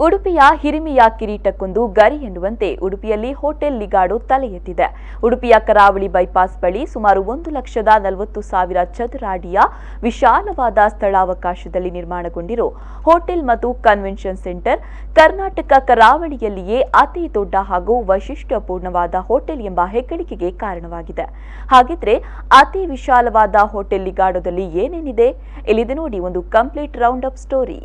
ಉಡುಪಿಯ ಹಿರಿಮೆಯ ಕಿರೀಟಕ್ಕೊಂದು ಗರಿ ಎನ್ನುವಂತೆ ಉಡುಪಿಯಲ್ಲಿ ಹೋಟೆಲ್ ಲಿಗಾಡೋ ತಲೆ ಎತ್ತಿದೆ. ಉಡುಪಿಯ ಕರಾವಳಿ ಬೈಪಾಸ್ ಬಳಿ ಸುಮಾರು 1,40,000 ಚದರ ಅಡಿಯ ವಿಶಾಲವಾದ ಸ್ಥಳಾವಕಾಶದಲ್ಲಿ ನಿರ್ಮಾಣಗೊಂಡಿರೋ ಹೋಟೆಲ್ ಮತ್ತು ಕನ್ವೆನ್ಷನ್ ಸೆಂಟರ್ ಕರ್ನಾಟಕ ಕರಾವಳಿಯಲ್ಲಿಯೇ ಅತಿ ದೊಡ್ಡ ಹಾಗೂ ವೈಶಿಷ್ಟ್ಯಪೂರ್ಣವಾದ ಹೋಟೆಲ್ ಎಂಬ ಹೆಗ್ಗಳಿಕೆಗೆ ಕಾರಣವಾಗಿದೆ. ಹಾಗಿದ್ರೆ ಅತಿ ವಿಶಾಲವಾದ ಹೋಟೆಲ್ ಲಿಗಾಡೋದಲ್ಲಿ ಏನೇನಿದೆ? ಇಲ್ಲಿದೆ ನೋಡಿ ಒಂದು complete round up story.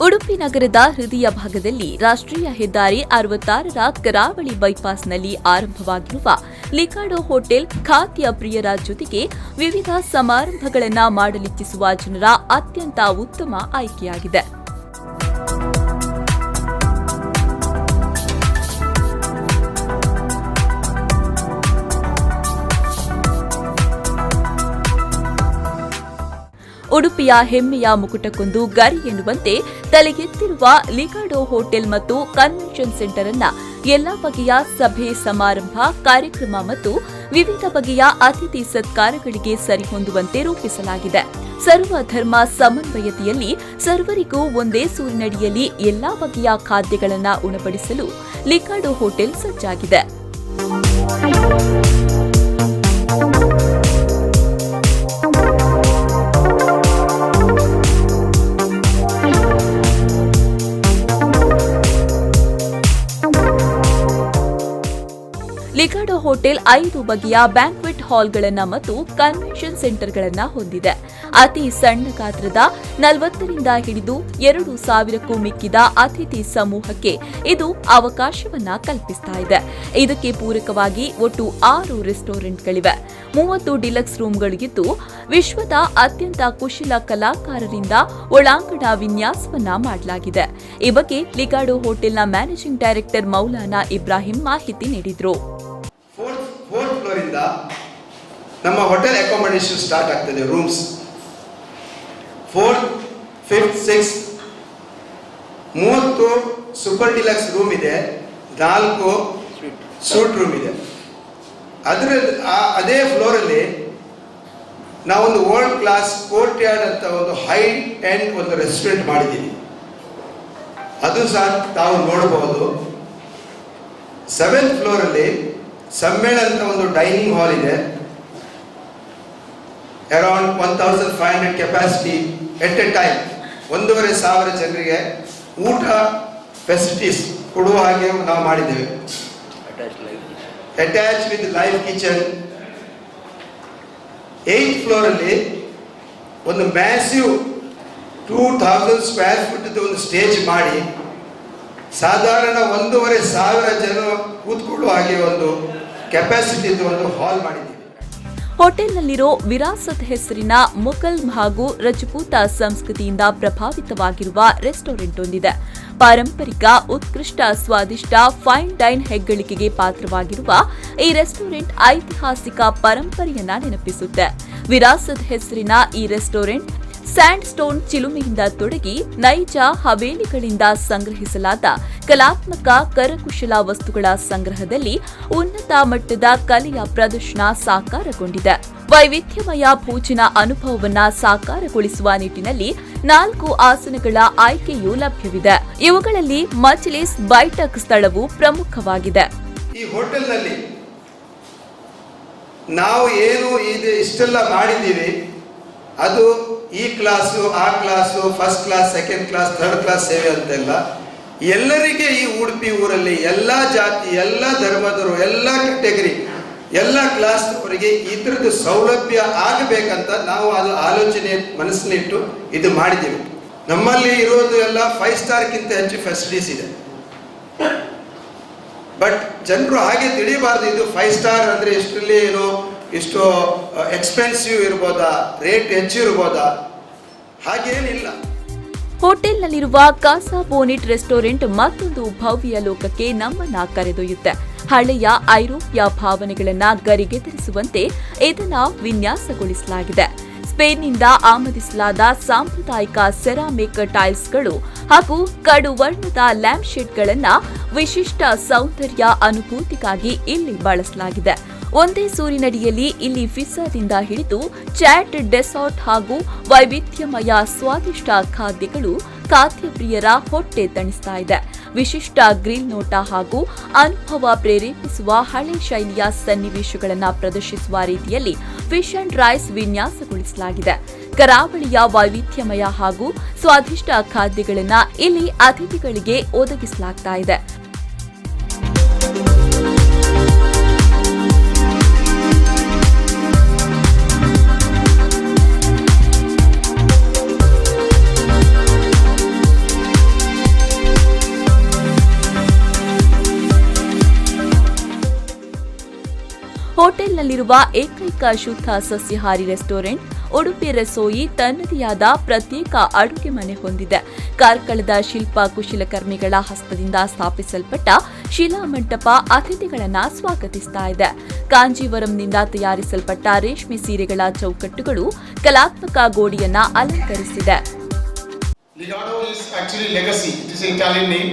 Udupi ನಗರದ ಹೃದಯ ಭಾಗದಲ್ಲಿ ರಾಷ್ಟ್ರೀಯ ಹೆದ್ದಾರಿ 66ರ ಕರಾವಳಿ ಬೈಪಾಸ್ನಲ್ಲಿ ಆರಂಭವಾಗಿರುವ ಲಿಗಾಡೋ ಹೋಟೆಲ್ ಖಾದ್ಯ ಪ್ರಿಯರ ಜೊತೆಗೆ ವಿವಿಧ ಸಮಾರಂಭಗಳನ್ನು ಮಾಡಲಿಚ್ಛಿಸುವ ಜನರ ಅತ್ಯಂತ ಉತ್ತಮ ಆಯ್ಕೆಯಾಗಿದೆ. ಉಡುಪಿಯ ಹೆಮ್ಮೆಯ ಮುಕುಟಕ್ಕೊಂದು ಗರಿ ಎನ್ನುವಂತೆ ತಲೆಗೆತ್ತಿರುವ ಲಿಗಾಡೋ ಹೋಟೆಲ್ ಮತ್ತು ಕನ್ವೆನ್ಷನ್ ಸೆಂಟರ್ ಅನ್ನ ಎಲ್ಲಾ ಬಗೆಯ ಸಭೆ ಸಮಾರಂಭ ಕಾರ್ಯಕ್ರಮ ಮತ್ತು ವಿವಿಧ ಬಗೆಯ ಅತಿಥಿ ಸತ್ಕಾರಗಳಿಗೆ ಸರಿಹೊಂದುವಂತೆ ರೂಪಿಸಲಾಗಿದೆ. ಸರ್ವಧರ್ಮ ಸಮನ್ವಯತೆಯಲ್ಲಿ ಸರ್ವರಿಗೂ ಒಂದೇ ಸೂರಿನಡಿಯಲ್ಲಿ ಎಲ್ಲಾ ಬಗೆಯ ಖಾದ್ಯಗಳನ್ನು ಉಣಬಡಿಸಲು ಲಿಗಾಡೋ ಹೋಟೆಲ್ ಸಜ್ಜಾಗಿದೆ. ಲಿಗಾಡೋ ಹೋಟೆಲ್ 5 ಬಗೆಯ ಬ್ಯಾಂಕ್ವೆಟ್ ಹಾಲ್ಗಳನ್ನು ಮತ್ತು ಕನ್ವೆನ್ಷನ್ ಸೆಂಟರ್ಗಳನ್ನು ಹೊಂದಿದೆ. ಅತಿ ಸಣ್ಣ ಗಾತ್ರದ 40 ರಿಂದ ಹಿಡಿದು 2,000ಕ್ಕೂ ಮಿಕ್ಕಿದ ಅತಿಥಿ ಸಮೂಹಕ್ಕೆ ಇದು ಅವಕಾಶವನ್ನ ಕಲ್ಪಿಸ್ತಾ ಇದೆ. ಇದಕ್ಕೆ ಪೂರಕವಾಗಿ ಒಟ್ಟು 6 ರೆಸ್ಟೋರೆಂಟ್ಗಳಿವೆ, 30 ಡಿಲಕ್ಸ್ ರೂಮ್ಗಳಿದ್ದು ವಿಶ್ವದ ಅತ್ಯಂತ ಕುಶಲ ಕಲಾಕಾರರಿಂದ ಒಳಾಂಗಣ ವಿನ್ಯಾಸವನ್ನ ಮಾಡಲಾಗಿದೆ. ಈ ಬಗ್ಗೆ ಲಿಗಾಡೋ ಹೋಟೆಲ್ನ ಮ್ಯಾನೇಜಿಂಗ್ ಡೈರೆಕ್ಟರ್ ಮೌಲಾನಾ ಇಬ್ರಾಹಿಂ ಮಾಹಿತಿ ನೀಡಿದರು. ಫೋರ್ತ್ ಫ್ಲೋರ್ ಇಂದ ನಮ್ಮ ಹೋಟೆಲ್ ಅಕಾಮಡೇಷನ್ ಸ್ಟಾರ್ಟ್ ಆಗ್ತದೆ. Rooms 4th, 5th, 6th 30 super deluxe room ಇದೆ, 4 ಸೂಟ್ ರೂಮ್ ಇದೆ. ಅದೇ ಫ್ಲೋರ್ ಅಲ್ಲಿ ನಾವೊಂದು ವರ್ಲ್ಡ್ ಕ್ಲಾಸ್ ಕೋರ್ಟ್ ಯಾರ್ಡ್ ಅಂತ ಒಂದು ಹೈ ಎಂಡ್ ಒಂದು ರೆಸ್ಟೋರೆಂಟ್ ಮಾಡಿದ್ದೀವಿ. ಅದು ಸಹ ತಾವು ನೋಡಬಹುದು. 7th ಫ್ಲೋರ್ ಅಲ್ಲಿ ಸಮ್ಮೇಳನ ಅಂತ ಒಂದು ಡೈನಿಂಗ್ ಹಾಲ್ ಇದೆ. Around 1,500 capacity at a time. 1,500 ಜನರಿಗೆ ಊಟ ಫೆಸಿಲಿಟೀಸ್ ಕೊಡುವ ಹಾಗೆ ನಾವು ಮಾಡಿದ್ದೇವೆ. Attach with live kitchen. 8th floor ಅಲ್ಲಿ ಒಂದು ಮ್ಯಾಸಿವ್ 2,000 ಸ್ಕ್ವೇರ್ ಫೀಟ್ ಒಂದು ಸ್ಟೇಜ್ ಮಾಡಿ ಸಾಧಾರಣ 1,500 ಜನ ಕೂತ್ಕೊಳ್ಳುವ ಹಾಗೆ ಒಂದು ಕೆಪಾಸಿಟಿ ಒಂದು ಹಾಲ್ ಮಾಡಿದ್ದೀವಿ. ಹೋಟೆಲ್ನಲ್ಲಿರೋ ವಿರಾಸತ್ ಹೆಸರಿನ ಮುಘಲ್ ಹಾಗೂ ರಜಪೂತ ಸಂಸ್ಕೃತಿಯಿಂದ ಪ್ರಭಾವಿತವಾಗಿರುವ ರೆಸ್ಟೋರೆಂಟ್ ಹೊಂದಿದೆ. ಪಾರಂಪರಿಕ ಉತ್ಕೃಷ್ಟ ಸ್ವಾದಿಷ್ಟ ಫೈನ್ ಡೈನ್ ಹೆಗ್ಗಳಿಕೆಗೆ ಪಾತ್ರವಾಗಿರುವ ಈ ರೆಸ್ಟೋರೆಂಟ್ ಐತಿಹಾಸಿಕ ಪರಂಪರೆಯನ್ನ ನೆನಪಿಸುತ್ತೆ. ವಿರಾಸತ್ ಹೆಸರಿನ ಈ ರೆಸ್ಟೋರೆಂಟ್ ಸ್ಯಾಂಡ್ ಸ್ಟೋನ್ ಚಿಲುಮೆಯಿಂದ ತೊಡಗಿ ನೈಜ ಹವೇಲಿಗಳಿಂದ ಸಂಗ್ರಹಿಸಲಾದ ಕಲಾತ್ಮಕ ಕರಕುಶಲ ವಸ್ತುಗಳ ಸಂಗ್ರಹದಲ್ಲಿ ಉನ್ನತ ಮಟ್ಟದ ಕಲೆಯ ಪ್ರದರ್ಶನ ಸಾಕಾರಗೊಂಡಿದೆ. ವೈವಿಧ್ಯಮಯ ಭೋಜನ ಅನುಭವವನ್ನ ಸಾಕಾರಗೊಳಿಸುವ ನಿಟ್ಟಿನಲ್ಲಿ 4 ಆಸನಗಳ ಆಯ್ಕೆಯೂ ಲಭ್ಯವಿದೆ. ಇವುಗಳಲ್ಲಿ ಮಜ್ಲಿಸ್ ಬೈಠಕ್ ಸ್ಥಳವು ಪ್ರಮುಖವಾಗಿದೆ. ಈ ಹೋಟೆಲ್ನಲ್ಲಿ ನಾವು ಏನು ಇಷ್ಟೆಲ್ಲ ಮಾಡಿದ್ದೀವಿ, ಅದು ಈ ಕ್ಲಾಸು, ಆ class, first class, second class, third class ಸೇವೆ ಅಂತೆಲ್ಲ ಎಲ್ಲರಿಗೆ ಈ ಉಡುಪಿ ಊರಲ್ಲಿ ಎಲ್ಲ ಜಾತಿ, ಎಲ್ಲ ಧರ್ಮದವರು, ಎಲ್ಲ ಕ್ಯಾಟಗರಿ, ಎಲ್ಲ ಕ್ಲಾಸ್ನವರಿಗೆ ಇದರದ್ದು ಸೌಲಭ್ಯ ಆಗಬೇಕಂತ ನಾವು ಅದು ಆಲೋಚನೆ ಮನಸ್ಸಿನಿಟ್ಟು ಇದು ಮಾಡಿದ್ದೀವಿ. ನಮ್ಮಲ್ಲಿ ಇರೋದು ಎಲ್ಲ 5 ಸ್ಟಾರ್ಕ್ಕಿಂತ ಹೆಚ್ಚು ಫೆಸಿಲಿಟೀಸ್ ಇದೆ. ಬಟ್ ಜನರು ಹಾಗೆ ತಿಳಿಯಬಾರ್ದು, ಇದು 5 ಸ್ಟಾರ್ ಅಂದರೆ ಇಷ್ಟರಲ್ಲಿ ಏನೋ ಇಷ್ಟು ಎಕ್ಸ್ಪೆನ್ಸಿವ್ ಇರ್ಬೋದಾ, ರೇಟ್ ಹೆಚ್ಚು ಇರ್ಬೋದಾ, ಹಾಗೇನಿಲ್ಲ. ಹೋಟೆಲ್ನಲ್ಲಿರುವ ಕಾಸಾ ಬೋನಿಟ್ ರೆಸ್ಟೋರೆಂಟ್ ಮತ್ತೊಂದು ಭವ್ಯ ಲೋಕಕ್ಕೆ ನಮ್ಮನ್ನ ಕರೆದೊಯ್ಯುತ್ತೆ. ಹಳೆಯ ಐರೋಪ್ಯ ಭಾವನೆಗಳನ್ನ ಗರಿಗೆದರಿಸುವಂತೆ ಇದನ್ನ ವಿನ್ಯಾಸಗೊಳಿಸಲಾಗಿದೆ. ಸ್ಪೇನ್ನಿಂದ ಆಮದಿಸಲಾದ ಸಾಂಪ್ರದಾಯಿಕ ಸೆರಾಮಿಕ್ ಟೈಲ್ಸ್ಗಳು ಹಾಗೂ ಕಡು ವರ್ಣದ ಲ್ಯಾಂಪ್ ಶೇಡ್ಗಳನ್ನು ವಿಶಿಷ್ಟ ಸೌಂದರ್ಯ ಅನುಭೂತಿಗಾಗಿ ಇಲ್ಲಿ ಬಳಸಲಾಗಿದೆ. ಒಂದೇ ಸೂರಿನಡಿಯಲ್ಲಿ ಇಲ್ಲಿ ಪಿಜ್ಜಾದಿಂದ ಹಿಡಿದು ಚಾಟ್, ಡೆಸರ್ಟ್ ಹಾಗೂ ವೈವಿಧ್ಯಮಯ ಸ್ವಾದಿಷ್ಟ ಖಾದ್ಯಗಳು ಖಾದ್ಯಪ್ರಿಯರ ಹೊಟ್ಟೆ ತಣಿಸ್ತಾ ಇದೆ. ವಿಶಿಷ್ಟ ಗ್ರಿಲ್ ನೋಟ ಹಾಗೂ ಅನುಭವ ಪ್ರೇರೇಪಿಸುವ ಹಳೆ ಶೈಲಿಯ ಸನ್ನಿವೇಶಗಳನ್ನು ಪ್ರದರ್ಶಿಸುವ ರೀತಿಯಲ್ಲಿ ಫಿಶ್ ಅಂಡ್ ರೈಸ್ ವಿನ್ಯಾಸಗೊಳಿಸಲಾಗಿದೆ. ಕರಾವಳಿಯ ವೈವಿಧ್ಯಮಯ ಹಾಗೂ ಸ್ವಾದಿಷ್ಟ ಖಾದ್ಯಗಳನ್ನು ಇಲ್ಲಿ ಅತಿಥಿಗಳಿಗೆ ಒದಗಿಸಲಾಗ್ತಾ ಇದೆ. ಹೋಟೆಲ್ನಲ್ಲಿರುವ ಏಕೈಕ ಶುದ್ಧ ಸಸ್ಯಾಹಾರಿ ರೆಸ್ಟೋರೆಂಟ್ ಉಡುಪಿ ರೆಸೋಯಿ ತನ್ನದೇ ಆದ ಪ್ರತ್ಯೇಕ ಅಡುಗೆ ಮನೆ ಹೊಂದಿದೆ. ಕಾರ್ಕಳದ ಶಿಲ್ಪ ಕುಶಲಕರ್ಮಿಗಳ ಹಸ್ತದಿಂದ ಸ್ಥಾಪಿಸಲ್ಪಟ್ಟ ಶಿಲಾ ಮಂಟಪ ಅತಿಥಿಗಳನ್ನು ಸ್ವಾಗತಿಸ್ತಾ ಇದೆ. ಕಾಂಜೀವರಂನಿಂದ ತಯಾರಿಸಲ್ಪಟ್ಟ ರೇಷ್ಮೆ ಸೀರೆಗಳ ಚೌಕಟ್ಟುಗಳು ಕಲಾತ್ಮಕ ಗೋಡೆಯನ್ನ ಅಲಂಕರಿಸಿದೆ. Ligado is actually legacy. It is an Italian name.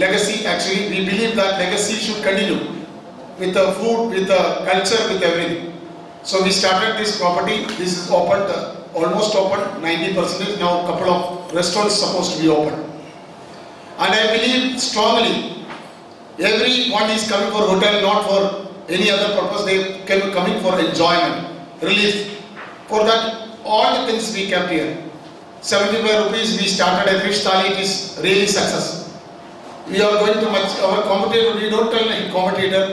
Legacy, actually, we believe that legacy should continue with the food, with the culture, with everything. So we started this property. This is opened, almost opened, 90%. Now a couple of restaurants supposed to be open. And I believe strongly, everyone is coming for hotel, not for any other purpose. They can be coming for enjoyment, relief. For that, all the things we kept here. 75 rupees we started a fish thali. It is really success. We are going to much, our competitor, we don't tell like competitor.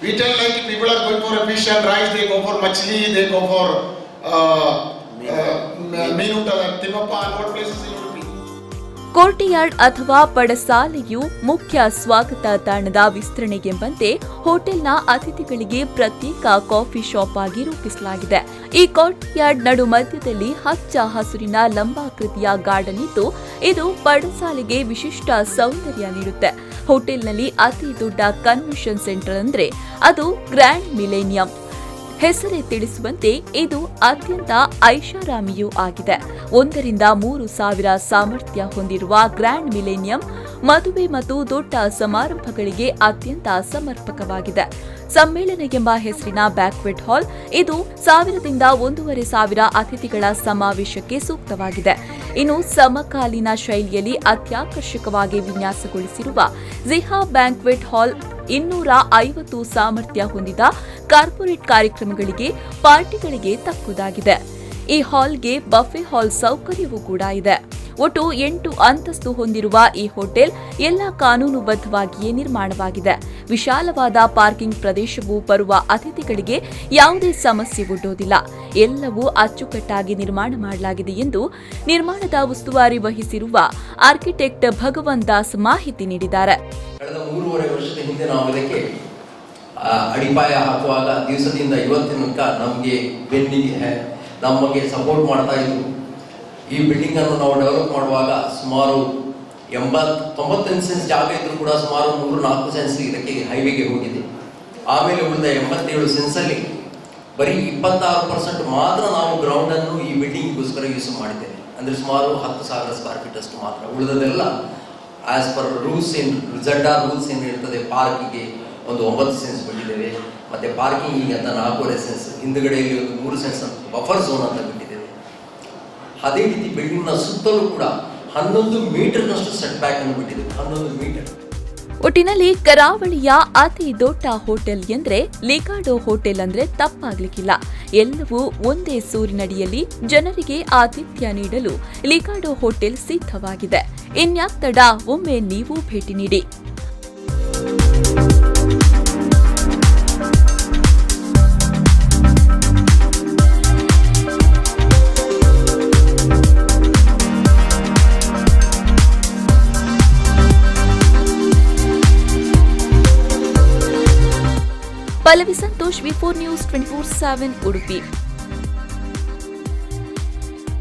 We tell like people are going for a fish and rice, they go for machli, they go for meenuta, timappa and what places in Udupi. ಕೋರ್ಟಿಯಾರ್ಡ್ ಅಥವಾ ಪಡಸಾಲೆಯು ಮುಖ್ಯ ಸ್ವಾಗತ ತಾಣದ ವಿಸ್ತರಣೆಗೆಂಬಂತೆ ಹೋಟೆಲ್ನ ಅತಿಥಿಗಳಿಗೆ ಪ್ರತ್ಯೇಕ coffee shop ಆಗಿ ರೂಪಿಸಲಾಗಿದೆ. ಈ ಕೋರ್ಟಿಯಾರ್ಡ್ ನಡು ಮಧ್ಯದಲ್ಲಿ ಹಚ್ಚ ಹಸುರಿನ ಲಂಬಾಕೃತಿಯ ಗಾರ್ಡನ್ ಇದ್ದು ಇದು ಪಡಸಾಲೆಗೆ ವಿಶಿಷ್ಟ ಸೌಂದರ್ಯ ನೀಡುತ್ತೆ. ಹೋಟೆಲ್ನಲ್ಲಿ ಅತಿ ದೊಡ್ಡ ಕನ್ವೆನ್ಷನ್ ಸೆಂಟರ್ ಅಂದ್ರೆ ಅದು ಗ್ರ್ಯಾಂಡ್ ಮಿಲೇನಿಯಂ. ಹೆಸರೇ ತಿಳಿಸುವಂತೆ ಇದು ಅತ್ಯಂತ ಐಷಾರಾಮಿಯೂ ಆಗಿದೆ. 1,000-3,000 ಸಾಮರ್ಥ್ಯ ಹೊಂದಿರುವ ಗ್ರ್ಯಾಂಡ್ ಮಿಲೇನಿಯಂ ಮದುವೆ ಮತ್ತು ದೊಡ್ಡ ಸಮಾರಂಭಗಳಿಗೆ ಅತ್ಯಂತ ಸಮರ್ಪಕವಾಗಿದೆ. ಸಮ್ಮೇಳನ ಎಂಬ ಹೆಸರಿನ ಬ್ಯಾಕ್ವೆಟ್ ಹಾಲ್ ಇದು 1,000-1,500 ಅತಿಥಿಗಳ ಸಮಾವೇಶಕ್ಕೆ ಸೂಕ್ತವಾಗಿದೆ. ಇನ್ನು ಸಮಕಾಲೀನ ಶೈಲಿಯಲ್ಲಿ ಅತ್ಯಾಕರ್ಷಕವಾಗಿ ವಿನ್ಯಾಸಗೊಳಿಸಿರುವ ಜಿಹಾ ಬ್ಯಾಂಕ್ವೆಟ್ ಹಾಲ್ 250 ಸಾಮರ್ಥ್ಯ ಹೊಂದಿದ ಕಾರ್ಪೊರೇಟ್ ಕಾರ್ಯಕ್ರಮಗಳಿಗೆ, ಪಾರ್ಟಿಗಳಿಗೆ ತಕ್ಕುದಾಗಿದೆ. ಈ ಹಾಲ್ಗೆ ಬಫೆ ಹಾಲ್ ಸೌಕರ್ಯವೂ ಕೂಡ ಇದೆ. ಒಟ್ಟು 8 ಅಂತಸ್ತು ಹೊಂದಿರುವ ಈ ಹೋಟೆಲ್ ಎಲ್ಲ ಕಾನೂನುಬದ್ಧವಾಗಿಯೇ ನಿರ್ಮಾಣವಾಗಿದೆ. ವಿಶಾಲವಾದ ಪಾರ್ಕಿಂಗ್ ಪ್ರದೇಶವು ಬರುವ ಅತಿಥಿಗಳಿಗೆ ಯಾವುದೇ ಸಮಸ್ಯೆ ಒಡ್ಡೋದಿಲ್ಲ. ಎಲ್ಲವೂ ಅಚ್ಚುಕಟ್ಟಾಗಿ ನಿರ್ಮಾಣ ಮಾಡಲಾಗಿದೆ ಎಂದು ನಿರ್ಮಾಣದ ಉಸ್ತುವಾರಿ ವಹಿಸಿರುವ ಆರ್ಕಿಟೆಕ್ಟ್ ಭಗವಂತ್ ದಾಸ್ ಮಾಹಿತಿ ನೀಡಿದ್ದಾರೆ. ಕಳೆದ 3.5 ವರ್ಷದ ಹಿಂದೆ ನಾವು ಇದಕ್ಕೆ ಅಡಿಪಾಯ ಹಾಕುವಾಗ ದಿವಸದಿಂದ ಇವತ್ತಿನ ತನಕ ನಮಗೆ ಬೆನ್ನಿಗೆ ನಮಗೆ ಸಪೋರ್ಟ್ ಮಾಡ್ತಾ ಇದ್ರು. ಈ ಬಿಲ್ಡಿಂಗ್ ಅನ್ನು ನಾವು ಡೆವಲಪ್ ಮಾಡುವಾಗ ಸುಮಾರು 90-90 ಸೆನ್ಸ್ ಜಾಗ ಇದ್ರೂ ಕೂಡ ಸುಮಾರು 3-4 ಸೆನ್ಸ್ ಇದಕ್ಕೆ ಹೈವೇಗೆ ಹೋಗಿದೆ. ಆಮೇಲೆ ಉಳಿದ 87 ಸೆನ್ಸಲ್ಲಿ ಬರೀ 26% ಮಾತ್ರ ನಾವು ಗ್ರೌಂಡ್ ಅನ್ನು ಈ ಬಿಲ್ಡಿಂಗ್ಗೋಸ್ಕರ ಯೂಸ್ ಮಾಡಿದ್ದೇವೆ. ಅಂದ್ರೆ ಸುಮಾರು 10,000 ಸ್ಕ್ವೇರ್ ಫೀಟ್ ಅಷ್ಟು ಮಾತ್ರ. ಉಳಿದದೆಲ್ಲ ಆಸ್ ಪರ್ ರೂಲ್ಸ್ ರೂಲ್ಸ್ ಏನು ಇರ್ತದೆ, ಪಾರ್ಕಿಗೆ ಒಂದು 9 ಸೆನ್ಸ್ ಬಿಟ್ಟಿದ್ದೇವೆ. ಮತ್ತೆ ಪಾರ್ಕಿಂಗ್ ಅಂತ 4.5 ಸೆನ್ಸ್, ಹಿಂದುಗಡೆಯಲ್ಲಿ ಒಂದು 3 ಸೆನ್ಸ್ ಬಫರ್ ಝೋನ್ ಅಂತ ಬಿಟ್ಟಿದ್ದೇವೆ. ಅದೇ ರೀತಿ ಬಿಲ್ಡಿಂಗ್ನ ಸುತ್ತಲೂ ಕೂಡ 11 ಮೀಟರ್ನಷ್ಟು ಸೆಟ್ ಬ್ಯಾಕ್ ಅನ್ನು ಬಿಟ್ಟಿದ್ದೇವೆ. 11 ಮೀಟರ್. ಒಟ್ಟಿನಲ್ಲಿ ಕರಾವಳಿಯ ಅತಿ ದೊಡ್ಡ ಹೋಟೆಲ್ ಎಂದ್ರೆ ಲಿಗಾಡೋ ಹೋಟೆಲ್ ಅಂದ್ರೆ ತಪ್ಪಾಗ್ಲಿಕ್ಕಿಲ್ಲ. ಎಲ್ಲವೂ ಒಂದೇ ಸೂರಿನಡಿಯಲ್ಲಿ ಜನರಿಗೆ ಆತಿಥ್ಯ ನೀಡಲು ಲಿಗಾಡೋ ಹೋಟೆಲ್ ಸಿದ್ಧವಾಗಿದೆ. ಇನ್ಯಾಕ್ ತಡ, ಒಮ್ಮೆ ನೀವು ಭೇಟಿ ನೀಡಿ. Pallavi Santosh, V4 News 24/7 Udupi.